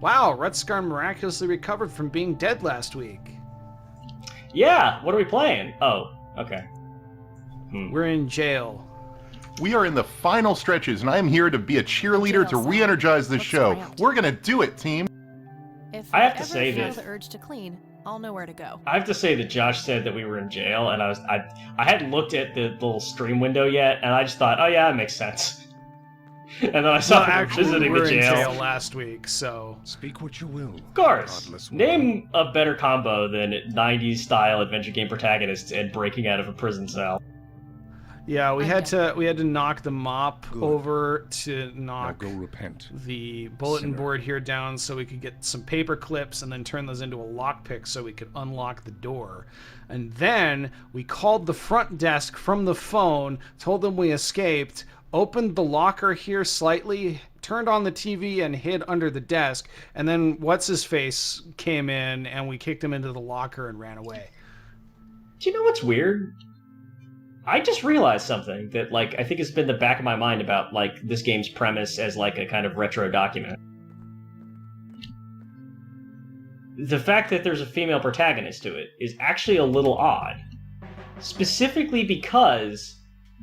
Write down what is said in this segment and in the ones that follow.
Wow, Red Scar miraculously recovered from being dead last week. Yeah, what are we playing? Oh, okay. We're in jail. We are in the final stretches, and I am here to be a cheerleader to re-energize the show. We're gonna do it, team! If I have to ever say feel that- the urge to clean, I'll know where to go. I have to say that Josh said that we were in jail, and I hadn't looked at the little stream window yet, and I just thought, oh yeah, that makes sense. And then I saw Well, we were actually, visiting we were the in jail. jail last week, so... Speak what you will. Of course. Godless Name a better combo than 90s style adventure game protagonists and breaking out of a prison cell. Yeah, we had to knock the mop over to Now knock go repent. the bulletin Sinner. board here down so we could get some paper clips and then turn those into a lockpick so we could unlock the door. And then we called the front desk from the phone, told them we escaped, opened the locker here slightly, turned on the TV and hid under the desk, and then what's-his-face came in and we kicked him into the locker and ran away. Do you know what's weird? I just realized something that, like, I think has been the back of my mind about, like, this game's premise as, like, a kind of retro document. The fact that there's a female protagonist to it is actually a little odd. Specifically because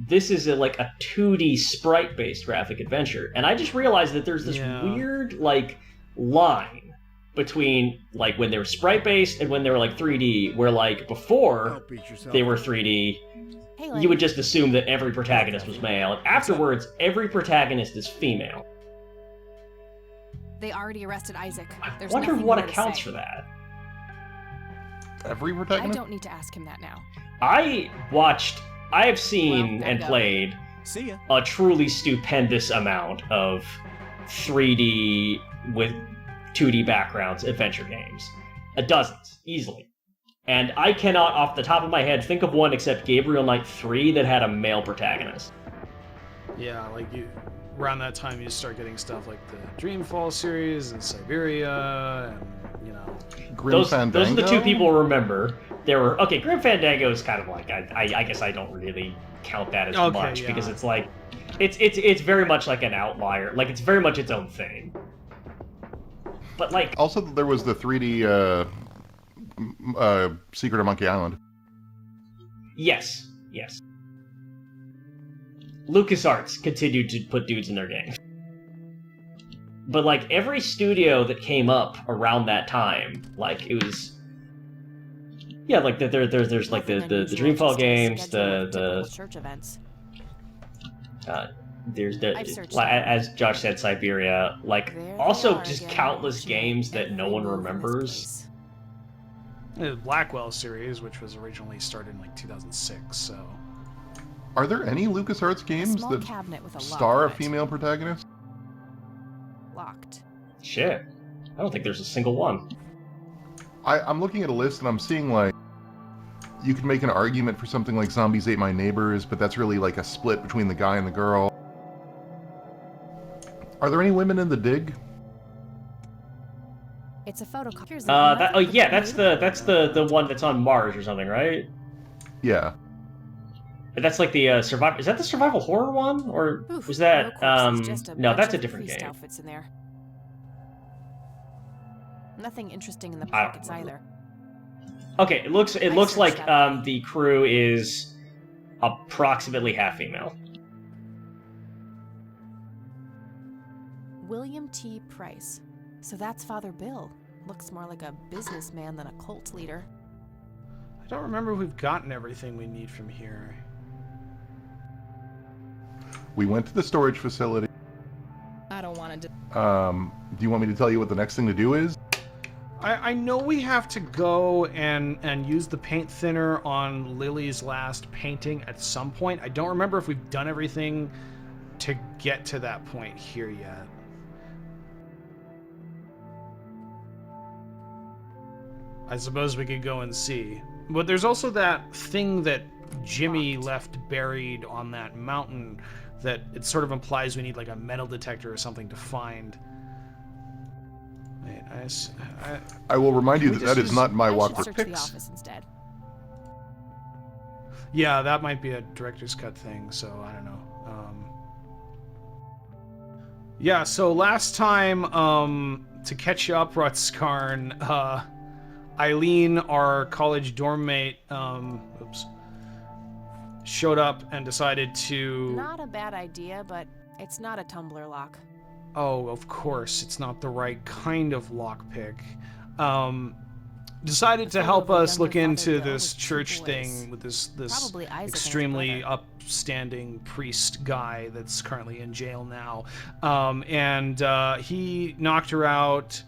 this is like a 2D sprite-based graphic adventure. And I just realized that there's this weird, like, line between, like, when they were sprite-based and when they were, like, 3D, where, like, before they were 3D, you would just assume that every protagonist was male, and afterwards, every protagonist is female. They already arrested Isaac. I wonder what accounts for that. Every I protagonist? don't need to ask him that now. I have seen and played a truly stupendous amount of 3D with 2D backgrounds adventure games. Dozens, easily. And I cannot, off the top of my head, think of one except Gabriel Knight 3 that had a male protagonist. Yeah, like around that time you start getting stuff like the Dreamfall series and Siberia and, you know... Grim Fandango? Those are the two people remember. There were... Okay, Grim Fandango is kind of like... I guess I don't really count that as much, because it's like... It's very much like an outlier. Like, it's very much its own thing. But, like... Also, there was the 3D... Secret of Monkey Island. Yes. LucasArts continued to put dudes in their games. But, like, every studio that came up around that time, like, it was... Yeah, like, there's like, the Dreamfall games, church events. There's as Josh said, Siberia, like, also just countless games that no one remembers. The Blackwell series, which was originally started in like 2006, so... Are there any LucasArts games that star a female protagonist? Locked. Shit. I don't think there's a single one. I'm looking at a list and I'm seeing, like, you could make an argument for something like Zombies Ate My Neighbors, but that's really like a split between the guy and the girl. Are there any women in the dig? It's a photocopy. That's the one that's on Mars or something, right? Yeah. That's like the survival. Is that the survival horror one, or was that? No, that's a different game. Outfits in there. Nothing interesting in the pockets either. Okay, it looks like the crew is approximately half female. William T. Price. So that's Father Bill. Looks more like a businessman than a cult leader. I don't remember if we've gotten everything we need from here. We went to the storage facility. I don't want to do... Do you want me to tell you what the next thing to do is? I know we have to go and use the paint thinner on Lily's last painting at some point. I don't remember if we've done everything to get to that point here yet. I suppose we could go and see. But there's also that thing that Jimmy left buried on that mountain that it sort of implies we need like a metal detector or something to find. Wait, I will remind you that is not my walk for search the pics. office instead. Yeah, that might be a director's cut thing, so I don't know. Yeah, so last time to catch you up, Rutskarn, Eileen, our college dorm mate, showed up and decided to... Not a bad idea, but it's not a tumbler lock. Oh, of course, it's not the right kind of lockpick. Decided to help us look into this church thing with this Probably Isaac and his extremely brother. upstanding priest guy that's currently in jail now. He knocked her out,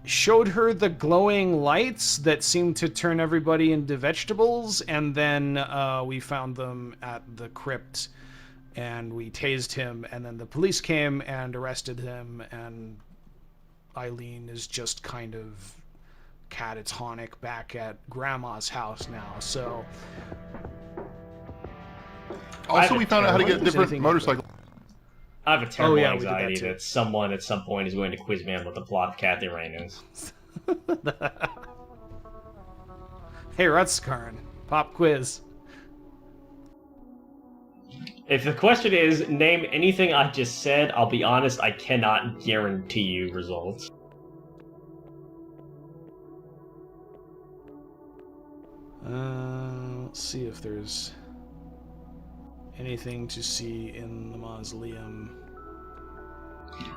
showed her the glowing lights that seemed to turn everybody into vegetables, and then we found them at the crypt, and we tased him, and then the police came and arrested him, and Eileen is just kind of catatonic back at Grandma's house now, so... Also, we found out how to get Anything different motorcycles. I have a terrible yeah, we did that anxiety too. that someone at some point is going to quiz me on what the plot of Kathy Rain is. Hey, Rutskarn, pop quiz. If the question is, name anything I just said, I'll be honest, I cannot guarantee you results. Let's see if there's anything to see in the mausoleum.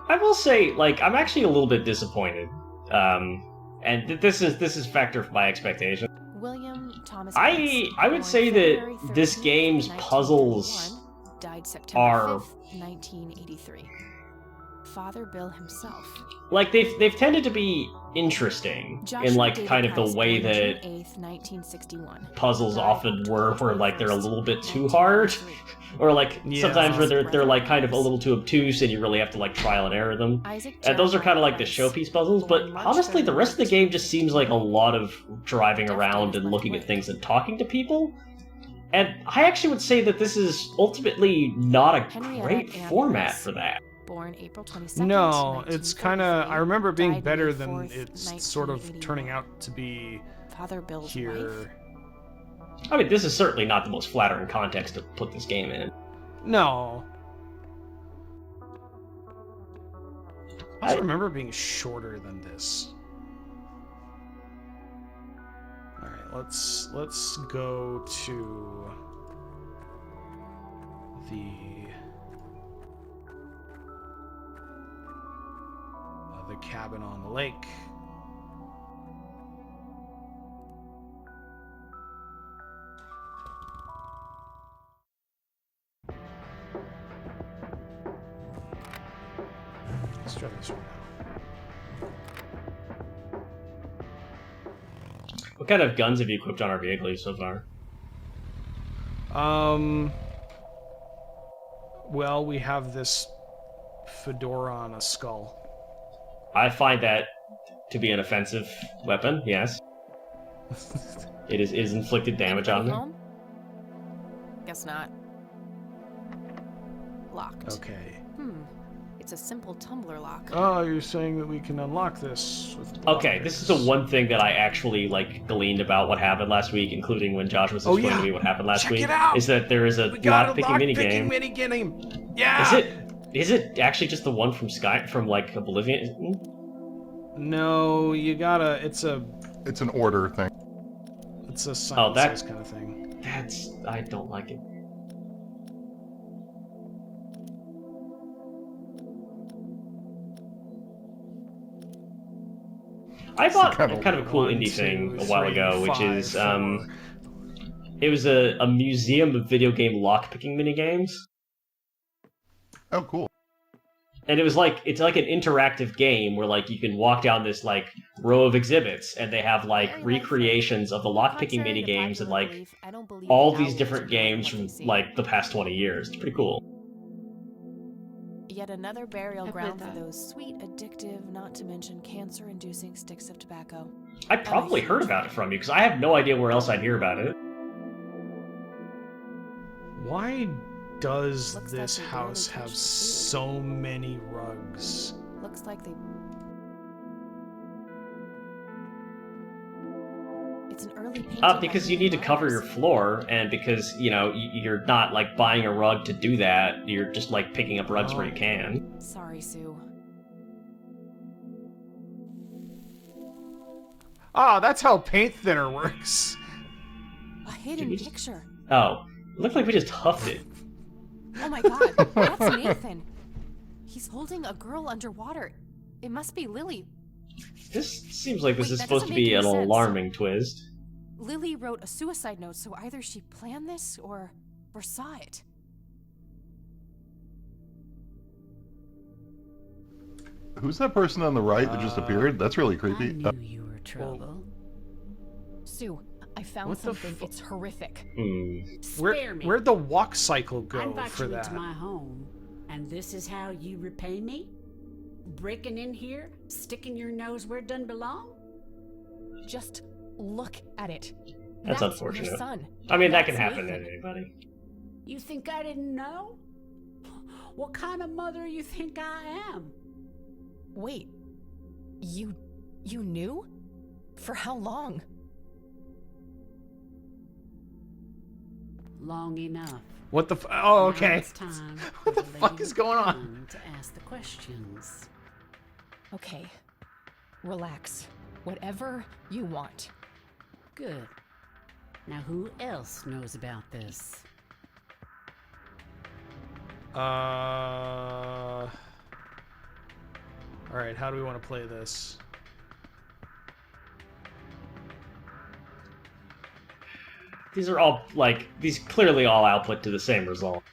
I will say, like, I'm actually a little bit disappointed. And this is factor of my expectation. William Thomas I Bates, would born say February that this 13th, game's 1931, puzzles died September are 5th, 1983. Father Bill himself. like they've tended to be interesting in Joshua like David kind of Price, the way born June that 8th, 1961. puzzles Died often were, where October like they're a little bit 1st, too hard, 1993. or like Yeah. sometimes where they're like kind of a little too obtuse and you really have to like trial and error them. Isaac And those are kind of like the Jeremiah showpiece puzzles, but born March honestly, the rest of the 3rd, game just seems like a lot of driving Death around Date and is looking at left things and talking to people. And I actually would say that this is ultimately not a Henrietta great Ann format Rice. for that. Born April 22nd, No, it's kind of... 1943, I remember it being died better May than 4th, it's sort of 1981. turning out to be Father Bill's wife. here. I mean, this is certainly not the most flattering context to put this game in. No. I I- remember it being shorter than this. Alright, let's go to the cabin on the lake. Let's try this one What kind of guns have you equipped on our vehicle so far? now. Well, we have this fedora on a skull. I find that to be an offensive weapon, yes. It is inflicted damage on Anybody me. home? Guess not. Locked. Okay. It's a simple tumbler lock. Oh, you're saying that we can unlock this with Okay, lockpicks. this is the one thing that I actually like gleaned about what happened last week, including when Josh was Oh, explaining yeah. to me what happened last Check week. it out. Is that there is a We got a lockpicking lockpicking minigame. minigame. Yeah. Is it actually just the one from like Oblivion? No, you gotta. It's a It's an order thing. Simon that- Says kind of thing. I don't like it. I bought kind of kind of a cool 1, indie 2, thing a while 3, ago, which 5, is 4. it was a museum of video game lockpicking minigames. Oh, cool. And it's like an interactive game where like you can walk down this like row of exhibits and they have like Very recreations of the lockpicking Contrary to mini games and popular like belief, I don't believe all the these owls different are games what from they see. like the past 20 years. It's pretty cool. Yet another burial I've ground heard for that. those sweet, addictive, not to mention cancer-inducing sticks of tobacco. I probably heard about it from you because I have no idea where else I'd hear about it. Why does Looks like this they barely house have touched the food. so many rugs? Looks like they... It's an early painting by Because you Ruben need to cover your Myers. floor, and because you're not like buying a rug to do that. You're just like picking up rugs where you can. Sorry, Sue. Oh, that's how paint thinner works. A hidden picture. Oh, it looked like we just huffed it. Oh my god, that's Nathan. He's holding a girl underwater. It must be Lily. This seems like this Wait, is that supposed to doesn't be make an any sense. alarming twist. Lily wrote a suicide note, so either she planned this or saw it. Who's that person on the right that just appeared? That's really I creepy. knew you were trouble. Sue, I found What the something. It's horrific. Spare me. Where'd the walk cycle I go invite for you that? into my home, and this is how you repay me? Breaking in here, sticking your nose where it doesn't belong? Just look at it. That's Your unfortunate. son. I mean, that can That's happen to Nathan. anybody. You think I didn't know? What kind of mother you think I am? Wait, you knew? For how long? Long enough. What the? Oh, Now okay. it's time What for the fuck lady is going on? one to ask the questions. Okay, relax. Whatever you want. Good. Now who else knows about this? All right, how do we want to play this? These are all, like, these clearly all output to the same result.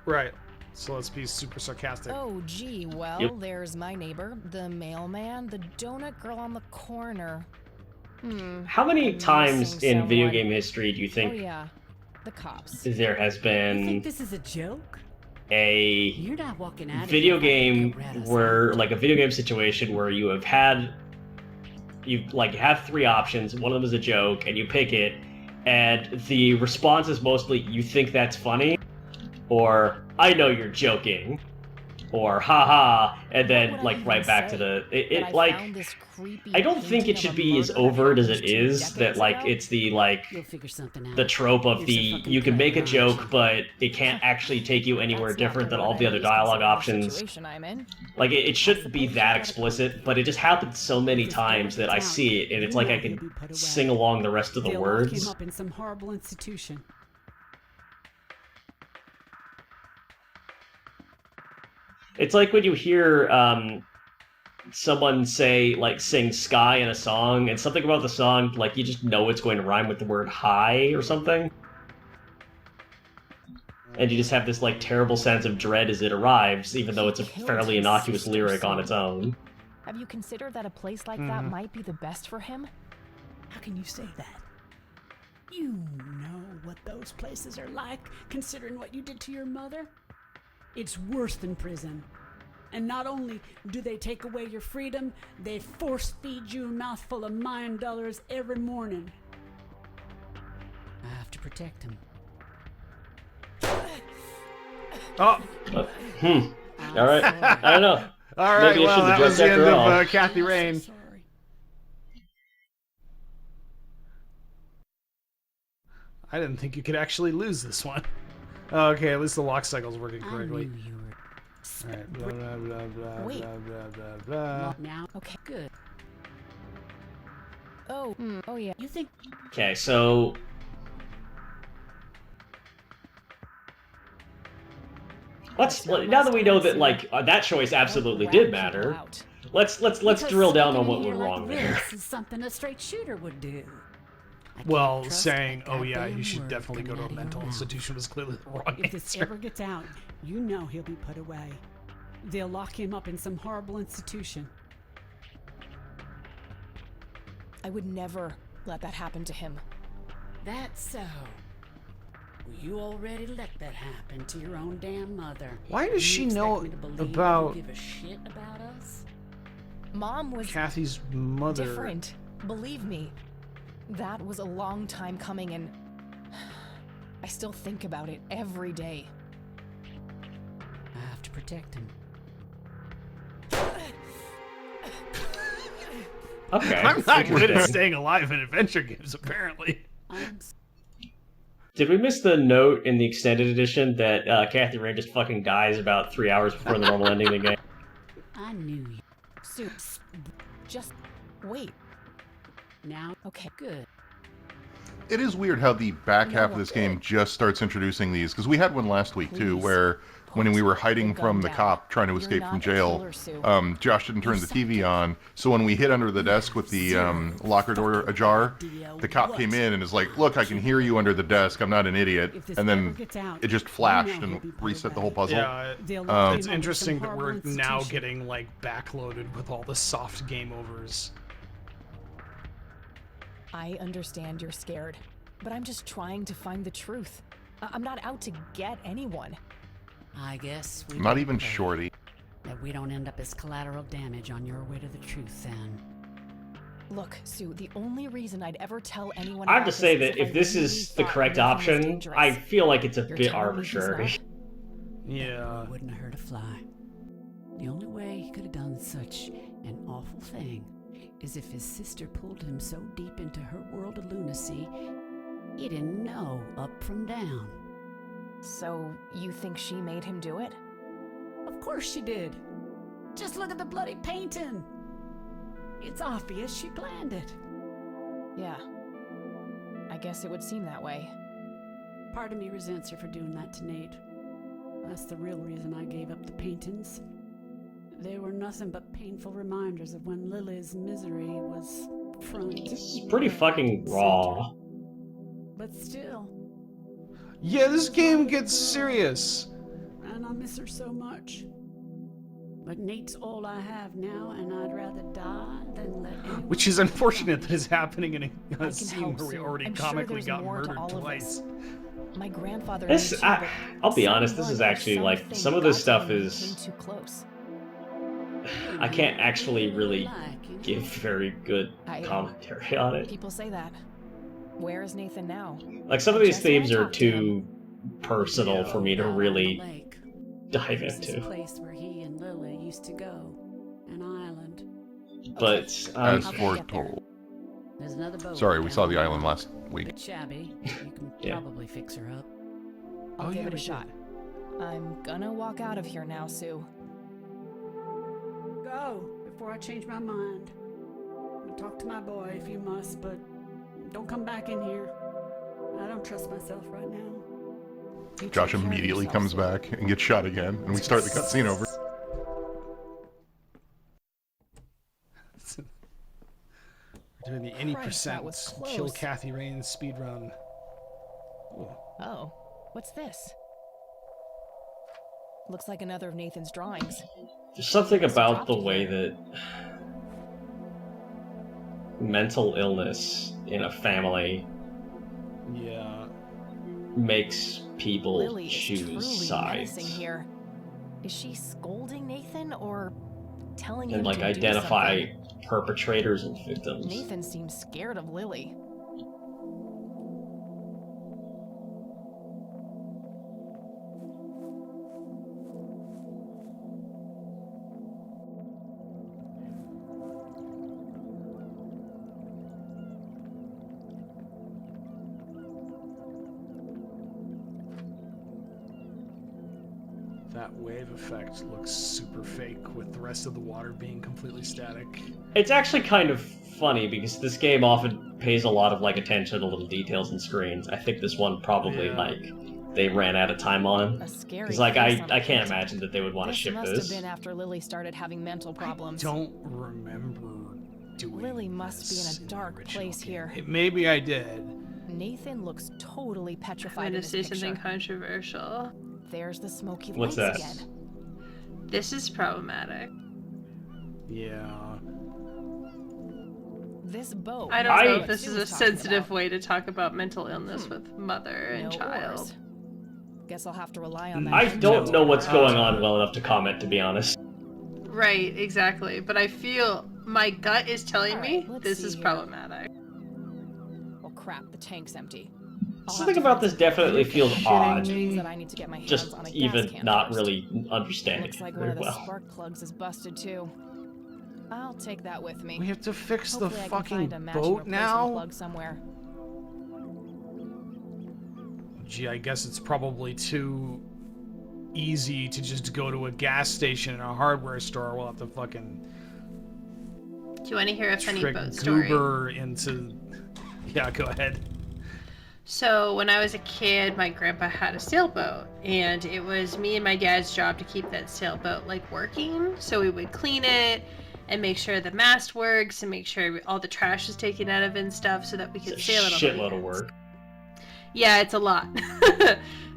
Right. So let's be super sarcastic. Oh, gee, well, Yep. there's my neighbor, the mailman, the donut girl on the corner. How many I'm times missing in video someone. game history do you Oh, think yeah, the cops. there has You think been this is a joke? a You're not walking out of video here game like a rat or where, something. like, a video game situation where you have three options, one of them is a joke, and you pick it, and the response is mostly, you think that's funny, or, I know you're joking, or, haha, and What then, would I like, even right back to say? the, That I like, found this creepy I don't think painting it of should a be as murder that overt as happened it 2 is, that, decades like, ago? it's the, like, You'll figure something out. the trope of Here's the, a fucking you can make a clever, aren't joke, you? but it can't actually take you anywhere That's not different the than word all the I other use dialogue considering the options. situation I'm in. Like, it shouldn't be suppose you that gotta- explicit, but it just happens so many If this ever times that I gets out, see it, and it's you like know I he'll be can put away. sing along the rest of the They'll lock him words. up in some horrible institution. It's like when you hear someone say, like, sing Sky in a song, and something about the song, like, you just know it's going to rhyme with the word high or something. And you just have this, like, terrible sense of dread as it arrives, even though it's a Killed fairly his innocuous sister, lyric on so- its own. Have you considered that a place like that might be the best for him? How can you say that? You know what those places are like, considering what you did to your mother? It's worse than prison. And not only do they take away your freedom, they force feed you a mouthful of mine dollars every morning. I have to protect him. Oh, All right. I don't know. all right. Maybe I Well, shouldn't that have was the judged end after of all. Kathy Rain. Sorry. I didn't think you could actually lose this one. Oh, okay, at least the lock cycle's working I correctly. knew you were. All right. Blah, blah, blah, blah, Wait. blah, blah, blah, blah. Well, now, Okay. good. Oh, oh yeah. You think Okay, so now that we know that, like, that choice absolutely did matter. Let's because drill down on sneaking what in here went like wrong there. This is something a straight shooter would do. I can't Well, trust saying, that "Oh yeah, goddamn you should word definitely go coming to a out of your mental mouth. institution," was clearly the wrong If this answer. ever gets out, you know he'll be put away. They'll lock him up in some horrible institution. I would never let that happen to him. That's so. Well, you already let that happen to your own damn mother. Why does You she expect know me to believe about you give a shit about us? Mom was Kathy's mother? different. Believe me. That was a long time coming, and I still think about it every day. I have to protect him. Okay. I'm not good at interesting. staying alive in adventure games, apparently. I'm Did we miss the note in the extended edition that Kathy Rain just fucking dies about 3 hours before the normal ending of the game? I knew you. Soups. Just wait. Now, Okay. good. It is weird how the back No, half of this game just starts introducing these, because we had one last week too, Please, where when we were put hiding the from gun the down. cop trying to You're escape not from a jail, killer, Sue. Josh didn't turn You the suck. TV on, so when we hid under the desk with the locker door ajar, idea the cop what? came in and is like, "Look, I can hear you under the desk. I'm not an idiot." If this And ever then gets out, it just you flashed know he'll and be part of reset the that. whole puzzle. Yeah, They'll lock him it's up in interesting some that we're horrible now institution. getting like backloaded with all the soft game overs. I understand you're scared, but I'm just trying to find the truth. I'm not out to get anyone. I guess we Not both even pray Shorty. that we don't end up as collateral damage on your way to the truth then. Look, Sue, the only reason I'd ever tell anyone I have about to say this that is if this I is really the thought correct Nathan was option, dangerous. I feel like it's a You're bit telling me he's arbitrary. not? Yeah. It wouldn't have hurt a fly. The only way he could have done such an awful thing is if his sister pulled him so deep into her world of lunacy, he didn't know up from down. So, you think she made him do it? Of course she did. Just look at the bloody painting. It's obvious she planned it. Yeah. I guess it would seem that way. Part of me resents her for doing that to Nate. That's the real reason I gave up the paintings. They were nothing but painful reminders of when Lily's misery was front. This is pretty fucking raw. But still, Yeah, this game gets serious. and I miss her so much. But Nate's all I have now, and I'd rather die than let anyone... Which is unfortunate that is happening in I a can scene help, where we Sue. already I'm sure comically there's got more to murdered all of twice. this. My grandfather This, knew too, I, but I'll be honest, this is someone or actually like something some of this got to stuff him and is came too close. I can't actually really Like, you know? give very good commentary on it. People say that. Where is Nathan now? Like some of these Jesse, I themes are talked to him. too personal Yeah. for me to Out on the really lake. dive There's this into. place where he and Lily used to go. An island. But As How can I get there? foretold. There's another boat. Sorry, we down saw the there. island last week. Bit shabby. You can Yeah. probably fix her up. I'll Oh, give yeah, it a we shot. I'm gonna walk out of here now, Sue. Go before I change my mind. Talk to my boy if you must, but don't come back in here. I don't trust myself right now. You Josh take care of immediately yourself, comes Sue. back and gets shot again, and we start the cutscene over. We're doing the any Christ, that percent was kill close. Kathy Raines speedrun. Ooh. Oh, what's this? Looks like another of Nathan's drawings. There's something It's about the dropped way here. that mental illness in a family Yeah. makes people Lily is choose truly sides menacing here. Is she scolding Nathan or telling him and like to do identify something? perpetrators and victims. Nathan seems scared of Lily. That wave effect looks super fake with the rest of the water being completely static. It's actually kind of funny because this game often pays a lot of like attention to little details and screens. I think this one probably Yeah. like they ran out of time on. A scary Because like face on I the can't painting. imagine that they would want to This ship must this. have been after Lily started having mental problems. Don't remember doing Lily must be this in a the dark original place game. here. Maybe I did. Nathan looks totally I'm petrified gonna in this say picture. something controversial. There's the smoky What's lights that? again. This is problematic. Yeah. This boat. I don't know I- if this is a sensitive way to talk about mental illness with mother and No child. oars. Guess I'll have to rely on that. I engine. don't know what's going on well enough to comment, to be honest. Right, exactly. But I feel my gut is telling Alright, me let's this see is here. problematic. Well, crap, the tank's empty. I'll have Something to about find this some definitely feels Shitting odd. me. means that I need to get my hands Just on a gas even can not first. really understanding Looks like it one very of the well. spark plugs is busted too. I'll take that with me. We have to fix Hopefully the I can fucking find a matching boat replacement now? plug somewhere. Gee, I guess it's probably too easy to just go to a gas station and a hardware store. We'll have to fucking Do you want to hear a funny trick boat story? Goober into... Yeah, go ahead. So when I was a kid, my grandpa had a sailboat, and it was me and my dad's job to keep that sailboat like working. So we would clean it and make sure the mast works and make sure all the trash is taken out of it and stuff so that we could It's sail a it on shitload the of work. Yeah, it's a lot.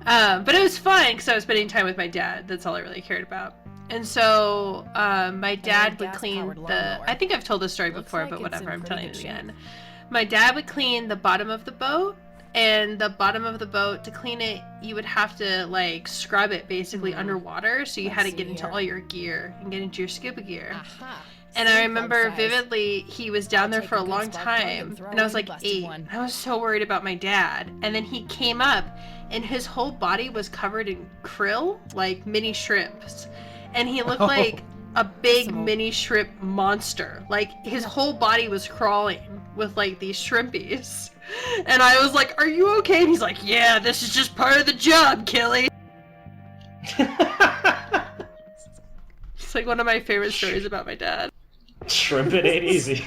But it was fun because I was spending time with my dad. That's all I really cared about. And so my dad would clean the... I think I've told this story before, but whatever, I'm telling it again. My dad would clean the bottom of the boat, and the bottom of the boat, to clean it, you would have to like scrub it basically underwater, so you had to get into all your gear and get into your scuba gear. And I remember vividly, he was down there for a long time, and I was like 8. I was so worried about my dad. And then he came up, and his whole body was covered in krill, like mini shrimps. And he looked like a big mini shrimp monster. Like, his whole body was crawling with, like, these shrimpies. And I was like, are you okay? And he's like, yeah, this is just part of the job, Kelly. It's like one of my favorite stories about my dad. Shrimp it ain't easy.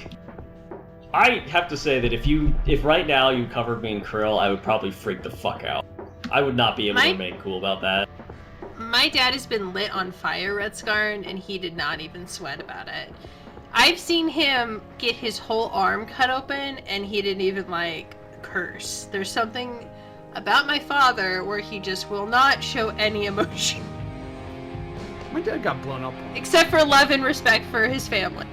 I have to say that if right now you covered me in krill, I would probably freak the fuck out. I would not be able to remain cool about that. My dad has been lit on fire, Red Scarn, and he did not even sweat about it. I've seen him get his whole arm cut open, and he didn't even, like, curse. There's something about my father where he just will not show any emotion. My dad got blown up. Except for love and respect for his family.